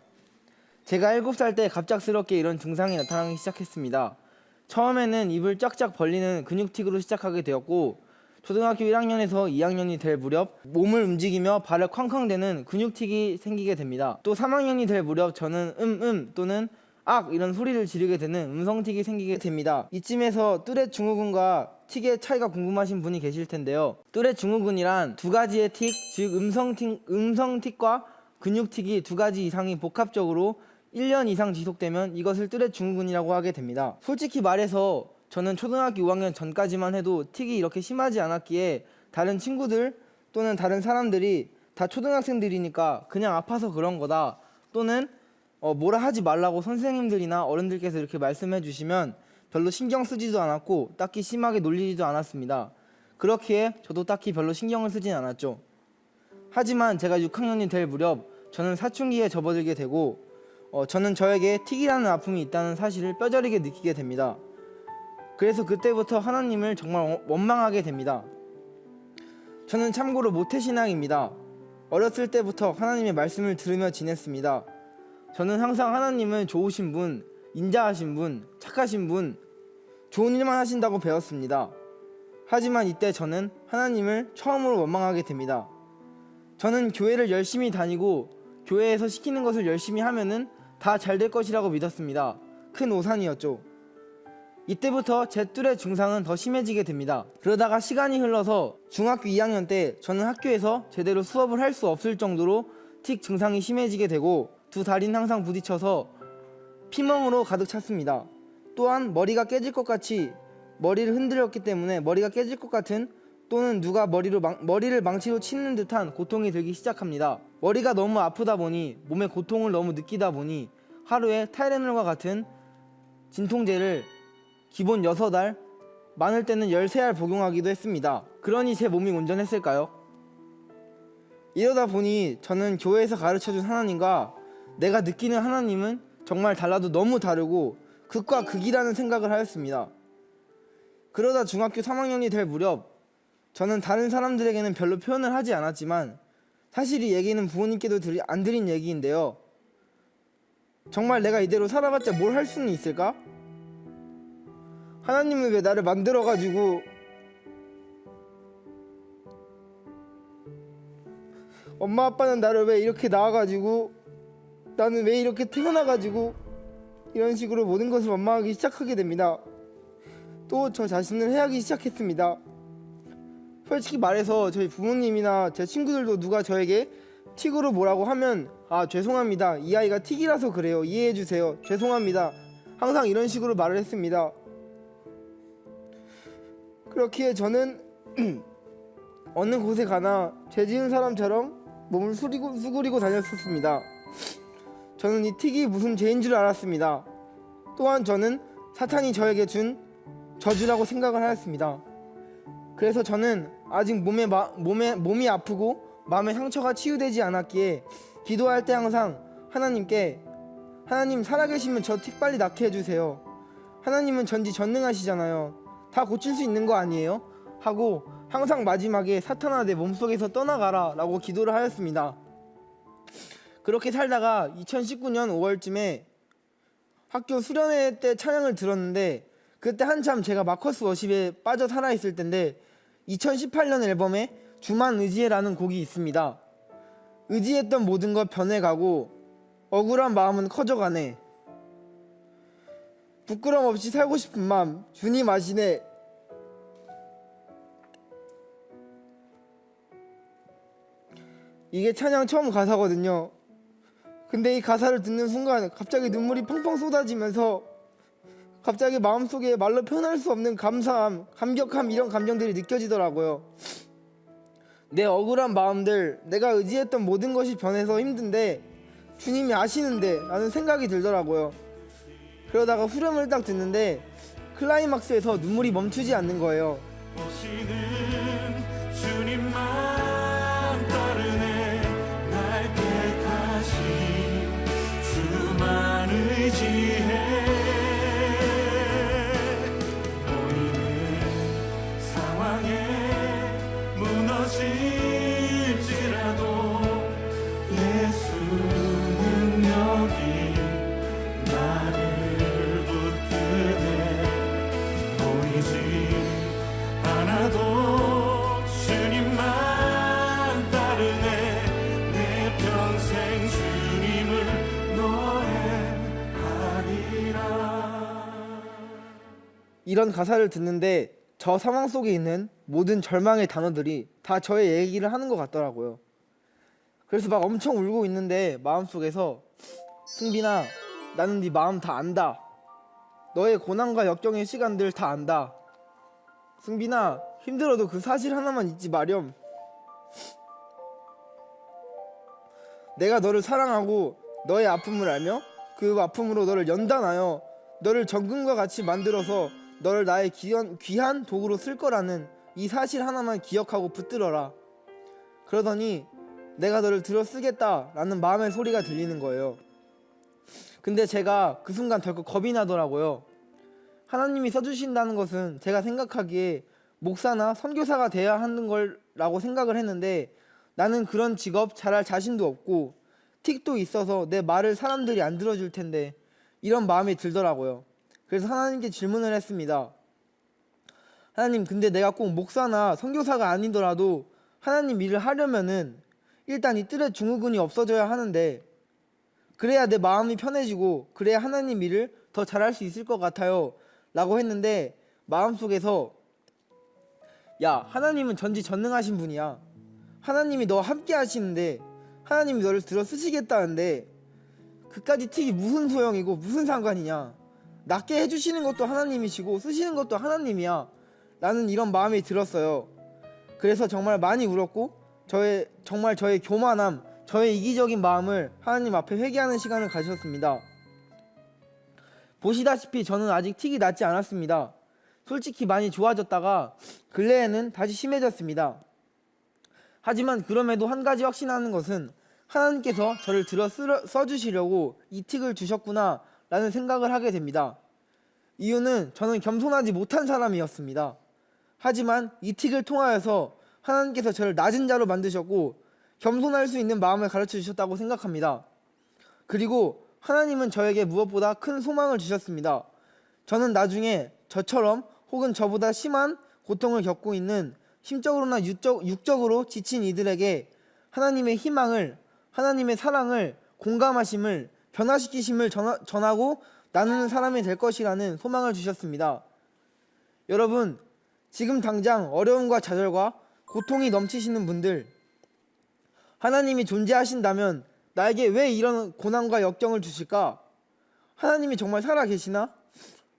제가 7살 때 갑작스럽게 이런 증상이 나타나기 시작했습니다. 처음에는 입을 쫙쫙 벌리는 근육틱으로 시작하게 되었고, 초등학교 1학년에서 2학년이 될 무렵 몸을 움직이며 발을 쾅쾅대는 근육틱이 생기게 됩니다. 또 3학년이 될 무렵 저는 또는 악 이런 소리를 지르게 되는 음성틱이 생기게 됩니다. 이쯤에서 뚜렛 증후군과 틱의 차이가 궁금하신 분이 계실 텐데요. 뚜렛 증후군이란 두 가지의 틱, 즉 음성틱과 근육틱이 두 가지 이상이 복합적으로 1년 이상 지속되면 이것을 뚜렛 증후군이라고 하게 됩니다. 솔직히 말해서 저는 초등학교 5학년 전까지만 해도 틱이 이렇게 심하지 않았기에 다른 친구들 또는 다른 사람들이 다 초등학생들이니까 그냥 아파서 그런 거다, 또는 뭐라 하지 말라고 선생님들이나 어른들께서 이렇게 말씀해 주시면 별로 신경 쓰지도 않았고 딱히 심하게 놀리지도 않았습니다. 그렇기에 저도 딱히 별로 신경을 쓰진 않았죠. 하지만 제가 6학년이 될 무렵 저는 사춘기에 접어들게 되고 저는 저에게 틱이라는 아픔이 있다는 사실을 뼈저리게 느끼게 됩니다. 그래서 그때부터 하나님을 정말 원망하게 됩니다. 저는 참고로 모태신앙입니다. 어렸을 때부터 하나님의 말씀을 들으며 지냈습니다. 저는 항상 하나님은 좋으신 분, 인자하신 분, 착하신 분, 좋은 일만 하신다고 배웠습니다. 하지만 이때 저는 하나님을 처음으로 원망하게 됩니다. 저는 교회를 열심히 다니고 교회에서 시키는 것을 열심히 하면은 다 잘 될 것이라고 믿었습니다. 큰 오산이었죠. 이때부터 제 뚜렛 증상은 더 심해지게 됩니다. 그러다가 시간이 흘러서 중학교 2학년 때 저는 학교에서 제대로 수업을 할 수 없을 정도로 틱 증상이 심해지게 되고 두 다리는 항상 부딪혀서 피멍으로 가득 찼습니다. 또한 머리가 깨질 것 같이 머리를 흔들었기 때문에 머리가 깨질 것 같은, 또는 누가 머리를 망치로 치는 듯한 고통이 들기 시작합니다. 머리가 너무 아프다 보니, 몸의 고통을 너무 느끼다 보니 하루에 타이레놀과 같은 진통제를 기본 6알, 많을 때는 13알 복용하기도 했습니다. 그러니 제 몸이 온전했을까요? 이러다 보니 저는 교회에서 가르쳐준 하나님과 내가 느끼는 하나님은 정말 달라도 너무 다르고 극과 극이라는 생각을 하였습니다. 그러다 중학교 3학년이 될 무렵 저는 다른 사람들에게는 별로 표현을 하지 않았지만 사실 이 얘기는 부모님께도 안 드린 얘기인데요. 정말 내가 이대로 살아봤자 뭘 할 수는 있을까? 하나님은 왜 나를 만들어가지고 엄마 아빠는 나를 왜 이렇게 낳아가지고 나는 왜 이렇게 태어나가지고 이런 식으로 모든 것을 원망하기 시작하게 됩니다. 또 저 자신을 해하기 시작했습니다. 솔직히 말해서 저희 부모님이나 제 친구들도 누가 저에게 틱으로 뭐라고 하면 죄송합니다, 이 아이가 틱이라서 그래요, 이해해주세요, 죄송합니다, 항상 이런 식으로 말을 했습니다. 그렇기에 저는 어느 곳에 가나 죄 지은 사람처럼 몸을 수그리고 다녔었습니다. 저는 이 틱이 무슨 죄인 줄 알았습니다. 또한 저는 사탄이 저에게 준 저주라고 생각을 하였습니다. 그래서 저는 아직 몸이 아프고 마음의 상처가 치유되지 않았기에 기도할 때 항상 하나님께, 하나님 살아계시면 저 틱 빨리 낫게 해주세요, 하나님은 전지전능하시잖아요, 다 고칠 수 있는 거 아니에요? 하고 항상 마지막에 사탄아 내 몸속에서 떠나가라 라고 기도를 하였습니다. 그렇게 살다가 2019년 5월쯤에 학교 수련회 때 찬양을 들었는데, 그때 한참 제가 마커스 워십에 빠져 살아있을 때인데 2018년 앨범에 주만 의지해라는 곡이 있습니다. 의지했던 모든 것 변해가고 억울한 마음은 커져가네, 부끄럼 없이 살고 싶은 마음 주님 아시네. 이게 찬양 처음 가사거든요. 근데 이 가사를 듣는 순간 갑자기 눈물이 펑펑 쏟아지면서 갑자기 마음속에 말로 표현할 수 없는 감사함, 감격함, 이런 감정들이 느껴지더라고요. 내 억울한 마음들, 내가 의지했던 모든 것이 변해서 힘든데 주님이 아시는데 라는 생각이 들더라고요. 그러다가 후렴을 딱 듣는데 클라이막스에서 눈물이 멈추지 않는 거예요. 보시는 주님만 따르네 날 택하신 주만 의지해 보이는 상황에 무너질지라도 예수 능력이 나를 붙드네 보이지 않아도 주님만 따르네 내 평생 주님을 노래하리라. 이런 가사를 듣는데 저 상황 속에 있는 모든 절망의 단어들이 다 저의 얘기를 하는 것 같더라고요. 그래서 막 엄청 울고 있는데 마음속에서 승빈아, 나는 네 마음 다 안다. 너의 고난과 역경의 시간들 다 안다. 승빈아, 힘들어도 그 사실 하나만 잊지 마렴. 내가 너를 사랑하고 너의 아픔을 알며 그 아픔으로 너를 연단하여 너를 정금과 같이 만들어서 너를 나의 귀한 도구로 쓸 거라는 이 사실 하나만 기억하고 붙들어라. 그러더니 내가 너를 들어 쓰겠다라는 마음의 소리가 들리는 거예요. 근데 제가 그 순간 덜컥 겁이 나더라고요. 하나님이 써주신다는 것은 제가 생각하기에 목사나 선교사가 돼야 하는 거라고 생각을 했는데 나는 그런 직업 잘할 자신도 없고 틱도 있어서 내 말을 사람들이 안 들어줄 텐데 이런 마음이 들더라고요. 그래서 하나님께 질문을 했습니다. 하나님, 근데 내가 꼭 목사나 선교사가 아니더라도 하나님 일을 하려면은 일단 이 뜰에 증후군이 없어져야 하는데 그래야 내 마음이 편해지고 그래야 하나님 일을 더 잘할 수 있을 것 같아요 라고 했는데 마음속에서 야, 하나님은 전지전능하신 분이야. 하나님이 너와 함께 하시는데 하나님이 너를 들어 쓰시겠다는데 그까지 틱이 무슨 소용이고 무슨 상관이냐. 낫게 해주시는 것도 하나님이시고 쓰시는 것도 하나님이야 라는 이런 마음이 들었어요. 그래서 정말 많이 울었고 정말 저의 교만함, 저의 이기적인 마음을 하나님 앞에 회개하는 시간을 가졌습니다. 보시다시피 저는 아직 틱이 낫지 않았습니다. 솔직히 많이 좋아졌다가 근래에는 다시 심해졌습니다. 하지만 그럼에도 한 가지 확신하는 것은 하나님께서 저를 들어 써주시려고 이 틱을 주셨구나 라는 생각을 하게 됩니다. 이유는 저는 겸손하지 못한 사람이었습니다. 하지만 이 틱을 통하여서 하나님께서 저를 낮은 자로 만드셨고 겸손할 수 있는 마음을 가르쳐 주셨다고 생각합니다. 그리고 하나님은 저에게 무엇보다 큰 소망을 주셨습니다. 저는 나중에 저처럼 혹은 저보다 심한 고통을 겪고 있는 심적으로나 육적으로 지친 이들에게 하나님의 희망을, 하나님의 사랑을, 공감하심을, 변화시키심을 전하고 나누는 사람이 될 것이라는 소망을 주셨습니다. 여러분, 지금 당장 어려움과 좌절과 고통이 넘치시는 분들, 하나님이 존재하신다면 나에게 왜 이런 고난과 역경을 주실까? 하나님이 정말 살아계시나?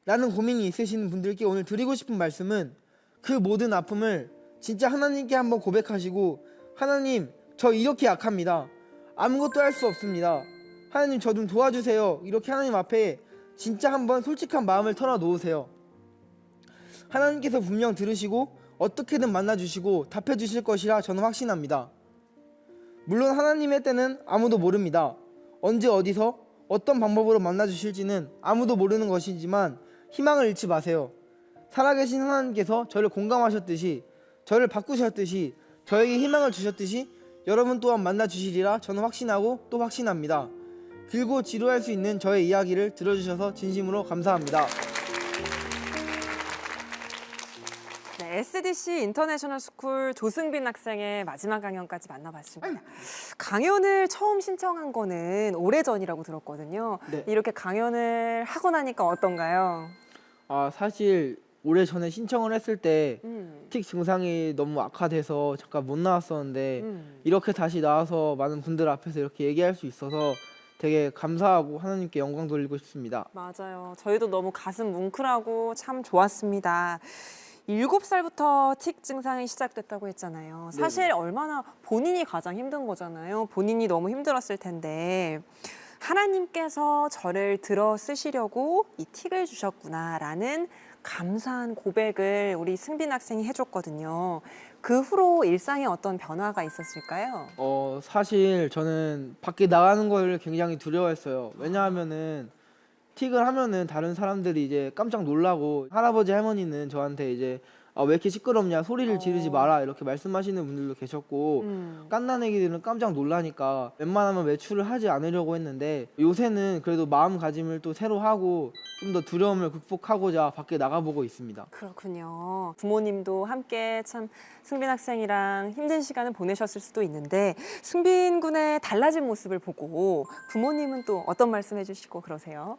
라는 고민이 있으시는 분들께 오늘 드리고 싶은 말씀은 그 모든 아픔을 진짜 하나님께 한번 고백하시고 하나님, 저 이렇게 약합니다. 아무것도 할 수 없습니다. 하나님, 저 좀 도와주세요. 이렇게 하나님 앞에 진짜 한번 솔직한 마음을 털어놓으세요. 하나님께서 분명 들으시고 어떻게든 만나주시고 답해주실 것이라 저는 확신합니다. 물론 하나님의 때는 아무도 모릅니다. 언제 어디서 어떤 방법으로 만나주실지는 아무도 모르는 것이지만 희망을 잃지 마세요. 살아계신 하나님께서 저를 공감하셨듯이, 저를 바꾸셨듯이, 저에게 희망을 주셨듯이 여러분 또한 만나주시리라 저는 확신하고 또 확신합니다. 길고 지루할 수 있는 저의 이야기를 들어주셔서 진심으로 감사합니다. 네, SDC 인터내셔널 스쿨 조승빈 학생의 마지막 강연까지 만나봤습니다. 강연을 처음 신청한 거는 오래전이라고 들었거든요. 네. 이렇게 강연을 하고 나니까 어떤가요? 사실 오래전에 신청을 했을 때 틱 증상이 너무 악화돼서 잠깐 못 나왔었는데 이렇게 다시 나와서 많은 분들 앞에서 이렇게 얘기할 수 있어서 되게 감사하고 하나님께 영광 돌리고 싶습니다. 맞아요. 저희도 너무 가슴 뭉클하고 참 좋았습니다. 7살부터 틱 증상이 시작됐다고 했잖아요. 사실 얼마나 본인이 가장 힘든 거잖아요. 본인이 너무 힘들었을 텐데 하나님께서 저를 들어 쓰시려고 이 틱을 주셨구나라는 감사한 고백을 우리 승빈 학생이 해줬거든요. 그 후로 일상에 어떤 변화가 있었을까요? 사실 저는 밖에 나가는 걸 굉장히 두려워했어요. 왜냐하면은 틱을 하면은 다른 사람들이 이제 깜짝 놀라고, 할아버지 할머니는 저한테 이제 왜 이렇게 시끄럽냐, 소리를 지르지 마라 이렇게 말씀하시는 분들도 계셨고, 갓난애기들은 깜짝 놀라니까 웬만하면 외출을 하지 않으려고 했는데, 요새는 그래도 마음가짐을 또 새로 하고 좀 더 두려움을 극복하고자 밖에 나가보고 있습니다. 그렇군요. 부모님도 함께 참 승빈 학생이랑 힘든 시간을 보내셨을 수도 있는데, 승빈 군의 달라진 모습을 보고 부모님은 또 어떤 말씀 해주시고 그러세요?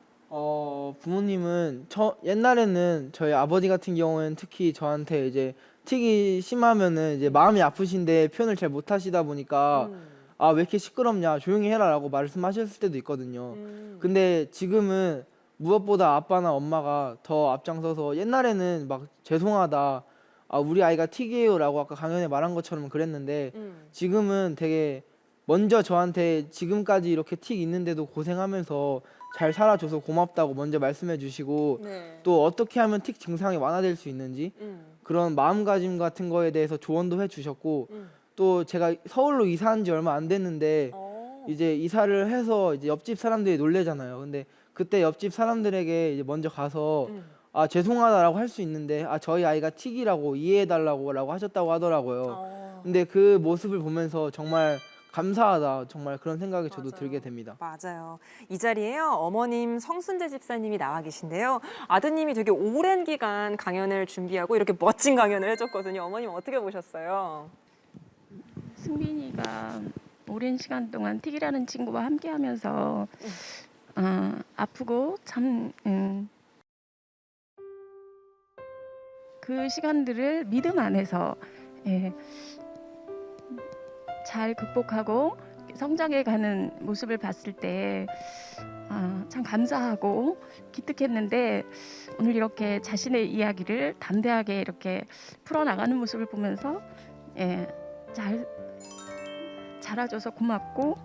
부모님은 옛날에는 저희 아버지 같은 경우에는 특히 저한테 이제 틱이 심하면은 이제 마음이 아프신데 표현을 잘 못하시다 보니까 왜 이렇게 시끄럽냐, 조용히 해라라고 말씀하셨을 때도 있거든요. 근데 지금은 무엇보다 아빠나 엄마가 더 앞장서서, 옛날에는 막 죄송하다, 우리 아이가 틱이에요라고 아까 강연에 말한 것처럼 그랬는데, 지금은 되게 먼저 저한테 지금까지 이렇게 틱 있는데도 고생하면서 잘 살아줘서 고맙다고 먼저 말씀해 주시고, 또 어떻게 하면 틱 증상이 완화될 수 있는지 그런 마음가짐 같은 거에 대해서 조언도 해 주셨고, 또 제가 서울로 이사한 지 얼마 안 됐는데 이제 이사를 해서 이제 옆집 사람들이 놀래잖아요. 근데 그때 옆집 사람들에게 이제 먼저 가서 죄송하다라고 할 수 있는데 저희 아이가 틱이라고 이해해 달라고 하셨다고 하더라고요. 근데 그 모습을 보면서 정말 감사하다, 정말 그런 생각이 저도 들게 됩니다. 맞아요. 이 자리에요, 어머님 성순재 집사님이 나와 계신데요. 아드님이 되게 오랜 기간 강연을 준비하고 이렇게 멋진 강연을 해줬거든요. 어머님 어떻게 보셨어요? 승빈이가 오랜 시간 동안 틱이라는 친구와 함께하면서 아프고 참 그 시간들을 믿음 안에서 잘 극복하고 성장해가는 모습을 봤을 때 참 감사하고 기특했는데, 오늘 이렇게 자신의 이야기를 담대하게 이렇게 풀어나가는 모습을 보면서 잘 자라줘서 고맙고,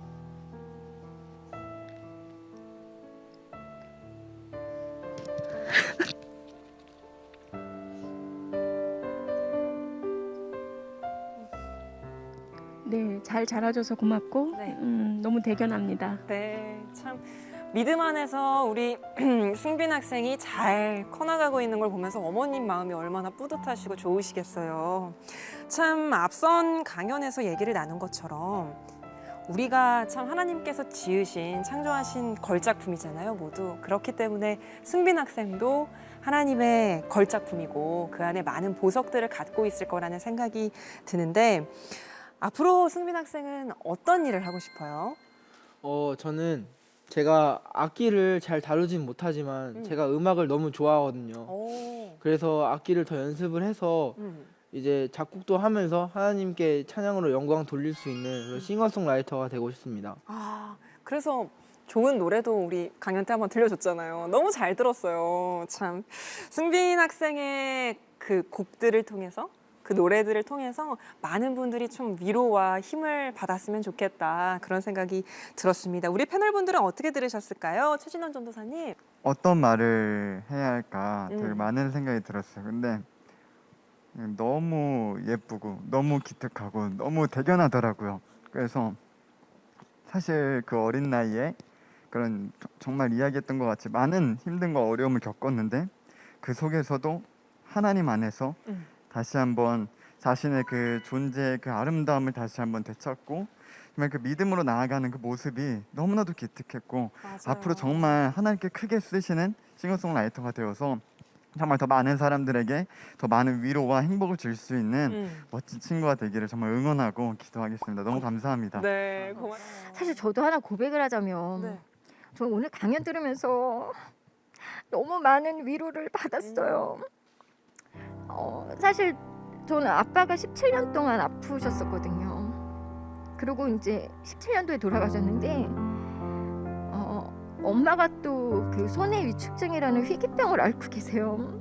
네, 잘 자라줘서 고맙고, 너무 대견합니다. 네, 참 믿음 안에서 우리 승빈 학생이 잘 커나가고 있는 걸 보면서 어머님 마음이 얼마나 뿌듯하시고 좋으시겠어요. 참 앞선 강연에서 얘기를 나눈 것처럼 우리가 참 하나님께서 지으신, 창조하신 걸작품이잖아요, 모두. 그렇기 때문에 승빈 학생도 하나님의 걸작품이고 그 안에 많은 보석들을 갖고 있을 거라는 생각이 드는데, 앞으로 승빈 학생은 어떤 일을 하고 싶어요? 저는 제가 악기를 잘 다루진 못하지만 제가 음악을 너무 좋아하거든요. 그래서 악기를 더 연습을 해서 이제 작곡도 하면서 하나님께 찬양으로 영광 돌릴 수 있는 그런 싱어송라이터가 되고 싶습니다. 그래서 좋은 노래도 우리 강연 때 한번 들려줬잖아요. 너무 잘 들었어요. 참 승빈 학생의 그 곡들을 통해서, 그 노래들을 통해서 많은 분들이 좀 위로와 힘을 받았으면 좋겠다, 그런 생각이 들었습니다. 우리 패널분들은 어떻게 들으셨을까요? 최진원 전도사님. 어떤 말을 해야 할까 되게 많은 생각이 들었어요. 근데 너무 예쁘고 너무 기특하고 너무 대견하더라고요. 그래서 사실 그 어린 나이에 그런 정말 이야기했던 것 같이 많은 힘듦과 어려움을 겪었는데, 그 속에서도 하나님 안에서 다시 한번 자신의 그 존재의 그 아름다움을 다시 한번 되찾고 정말 그 믿음으로 나아가는 그 모습이 너무나도 기특했고, 앞으로 정말 하나님께 크게 쓰시는 싱어송라이터가 되어서 정말 더 많은 사람들에게 더 많은 위로와 행복을 줄 수 있는 멋진 친구가 되기를 정말 응원하고 기도하겠습니다. 너무 감사합니다. 네, 고맙습니다. 사실 저도 하나 고백을 하자면, 저 오늘 강연 들으면서 너무 많은 위로를 받았어요. 사실 저는 아빠가 17년 동안 아프셨었거든요. 그리고 이제 17년도에 돌아가셨는데, 엄마가 또 그 손해 위축증이라는 희귀병을 앓고 계세요.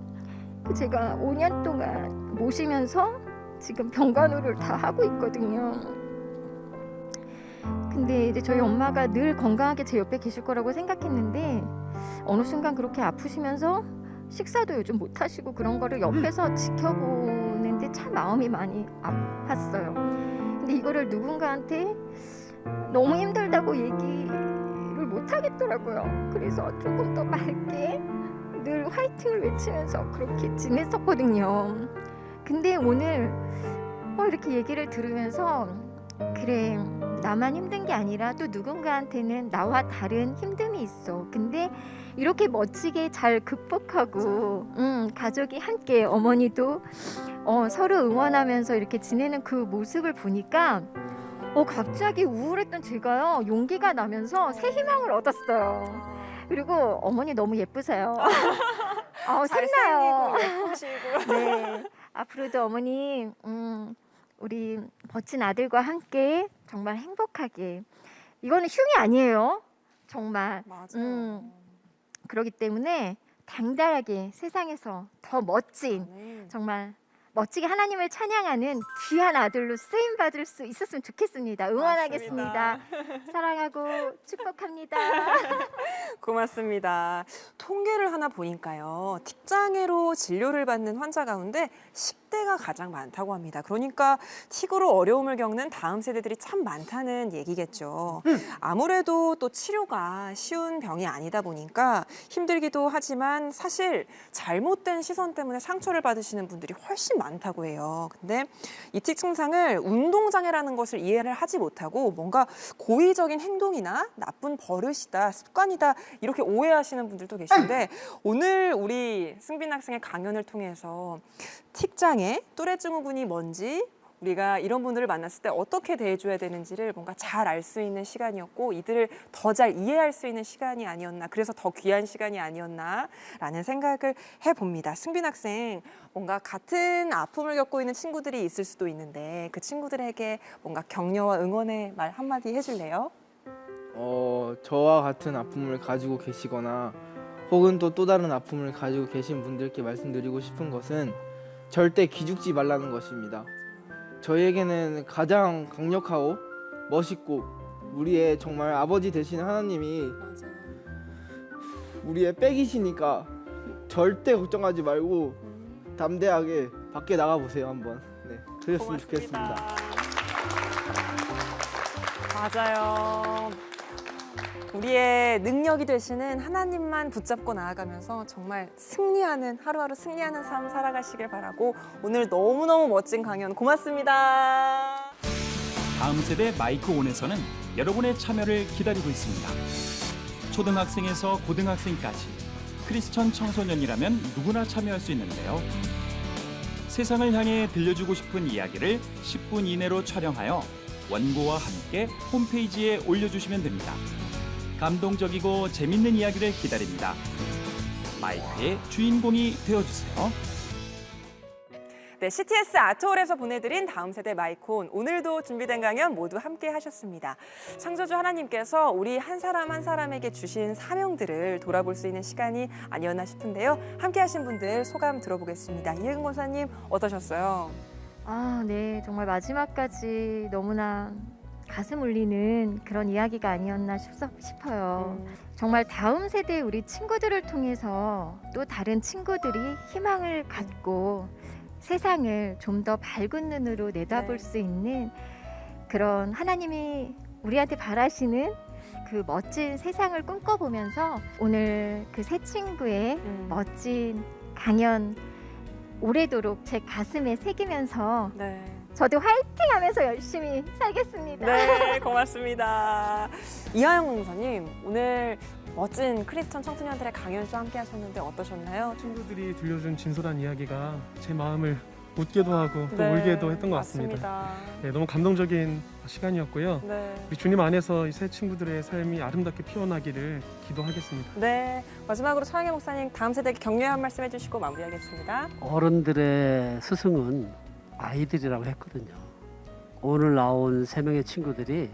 제가 5년 동안 모시면서 지금 병간호를 다 하고 있거든요. 근데 근데 이제 저희 엄마가 늘 건강하게 제 옆에 계실 거라고 생각했는데 어느 순간 그렇게 아프시면서 식사도 요즘 못 하시고 그런 거를 옆에서 지켜보는데 참 마음이 많이 아팠어요. 근데 이거를 누군가한테 너무 힘들다고 얘기를 못 하겠더라고요. 그래서 조금 더 맑게 늘 화이팅을 외치면서 그렇게 지냈었거든요. 근데 오늘 이렇게 얘기를 들으면서 그래, 나만 힘든 게 아니라 또 누군가한테는 나와 다른 힘듦이 있어. 근데 이렇게 멋지게 잘 극복하고 가족이 함께 어머니도 서로 응원하면서 이렇게 지내는 그 모습을 보니까 갑자기 우울했던 제가요 용기가 나면서 새 희망을 얻었어요. 그리고 어머니 너무 예쁘세요. 샘나요. 예쁘시고. 네, 앞으로도 어머니 우리 멋진 아들과 함께 정말 행복하게, 이거는 흉이 아니에요. 정말. 맞아요. 그렇기 때문에 당당하게 세상에서 더 멋진, 정말 멋지게 하나님을 찬양하는 귀한 아들로 쓰임 받을 수 있었으면 좋겠습니다. 응원하겠습니다. 사랑하고 축복합니다. 고맙습니다. 통계를 하나 보니까요. 틱장애로 진료를 받는 환자 가운데 10대가 가장 많다고 합니다. 그러니까 틱으로 어려움을 겪는 다음 세대들이 참 많다는 얘기겠죠. 아무래도 또 치료가 쉬운 병이 아니다 보니까 힘들기도 하지만 사실 잘못된 시선 때문에 상처를 받으시는 분들이 훨씬 많다고 해요. 근데 이 틱 증상을 운동장애라는 것을 이해를 하지 못하고 뭔가 고의적인 행동이나 나쁜 버릇이다, 습관이다 이렇게 오해하시는 분들도 계신데 오늘 우리 승빈 학생의 강연을 통해서 틱장애, 또레 증후군이 뭔지 우리가 이런 분들을 만났을 때 어떻게 대해줘야 되는지를 뭔가 잘 알 수 있는 시간이었고 이들을 더 잘 이해할 수 있는 시간이 아니었나, 그래서 더 귀한 시간이 아니었나라는 생각을 해봅니다. 승빈 학생, 뭔가 같은 아픔을 겪고 있는 친구들이 있을 수도 있는데 그 친구들에게 뭔가 격려와 응원의 말 한마디 해줄래요? 저와 같은 아픔을 가지고 계시거나 혹은 또 다른 아픔을 가지고 계신 분들께 말씀드리고 싶은 것은 절대 기죽지 말라는 것입니다. 저희에게는 가장 강력하고 멋있고 우리의 정말 아버지 되시는 하나님이 우리의 백이시니까 절대 걱정하지 말고 담대하게 밖에 나가보세요. 한번. 네, 그랬으면 좋겠습니다. 맞아요. 우리의 능력이 되시는 하나님만 붙잡고 나아가면서 정말 승리하는, 하루하루 승리하는 삶 살아가시길 바라고 오늘 너무너무 멋진 강연 고맙습니다. 다음 세대 마이크 온에서는 여러분의 참여를 기다리고 있습니다. 초등학생에서 고등학생까지 크리스천 청소년이라면 누구나 참여할 수 있는데요. 세상을 향해 들려주고 싶은 이야기를 10분 이내로 촬영하여 원고와 함께 홈페이지에 올려주시면 됩니다. 감동적이고 재밌는 이야기를 기다립니다. 마이크의 주인공이 되어주세요. 네, CTS 아트홀에서 보내드린 다음 세대 마이콘, 오늘도 준비된 강연 모두 함께 하셨습니다. 창조주 하나님께서 우리 한 사람 한 사람에게 주신 사명들을 돌아볼 수 있는 시간이 아니었나 싶은데요. 함께 하신 분들 소감 들어보겠습니다. 이혜근 권사님 어떠셨어요? 네, 정말 마지막까지 너무나 가슴 울리는 그런 이야기가 아니었나 싶어요. 정말 다음 세대 우리 친구들을 통해서 또 다른 친구들이 희망을 갖고 세상을 좀 더 밝은 눈으로 내다볼 수 있는 그런 하나님이 우리한테 바라시는 그 멋진 세상을 꿈꿔보면서 오늘 그 새 친구의 멋진 강연 오래도록 제 가슴에 새기면서 저도 화이팅하면서 열심히 살겠습니다. 네, 고맙습니다. 이하영 강사님, 오늘 멋진 크리스천 청소년들의 강연쇼 함께 하셨는데 어떠셨나요? 친구들이 들려준 진솔한 이야기가 제 마음을 웃게도 하고 또 울게도 했던 것 같습니다. 네, 너무 감동적인 시간이었고요. 우리 주님 안에서 이 새 친구들의 삶이 아름답게 피어나기를 기도하겠습니다. 네, 마지막으로 서영애 목사님 다음 세대에게 격려의 한 말씀 해주시고 마무리하겠습니다. 어른들의 스승은 아이들이라고 했거든요. 오늘 나온 3명의 친구들이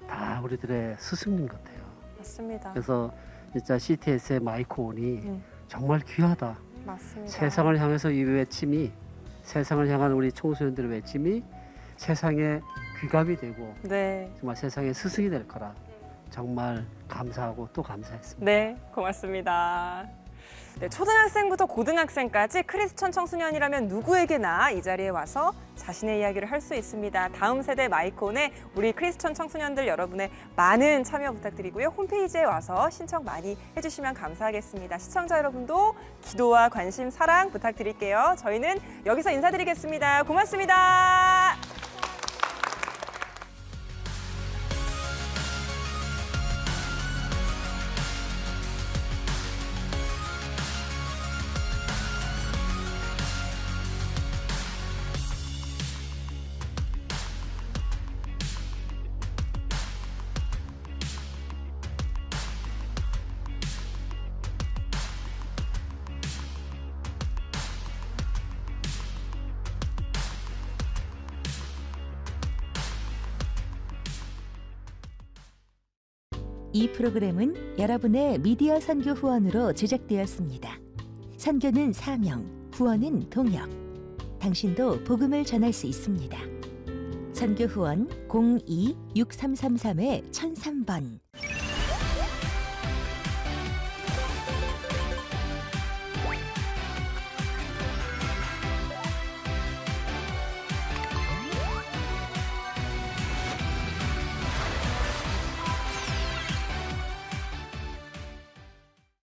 다 우리들의 스승님 같아요. 맞습니다. 그래서 진짜 CTS의 마이크 온이 정말 귀하다. 맞습니다. 세상을 향해서 이 외침이, 세상을 향한 우리 청소년들의 외침이 세상에 귀감이 되고 네. 정말 세상에 스승이 될 거라 정말 감사하고 또 감사했습니다. 네, 고맙습니다. 네, 초등학생부터 고등학생까지 크리스천 청소년이라면 누구에게나 이 자리에 와서 자신의 이야기를 할 수 있습니다. 다음 세대 마이콘에 우리 크리스천 청소년들 여러분의 많은 참여 부탁드리고요. 홈페이지에 와서 신청 많이 해주시면 감사하겠습니다. 시청자 여러분도 기도와 관심, 사랑 부탁드릴게요. 저희는 여기서 인사드리겠습니다. 고맙습니다. 이 프로그램은 여러분의 미디어 선교 후원으로 제작되었습니다. 선교는 사명, 후원은 동역. 당신도 복음을 전할 수 있습니다. 선교 후원 02-6333-1003번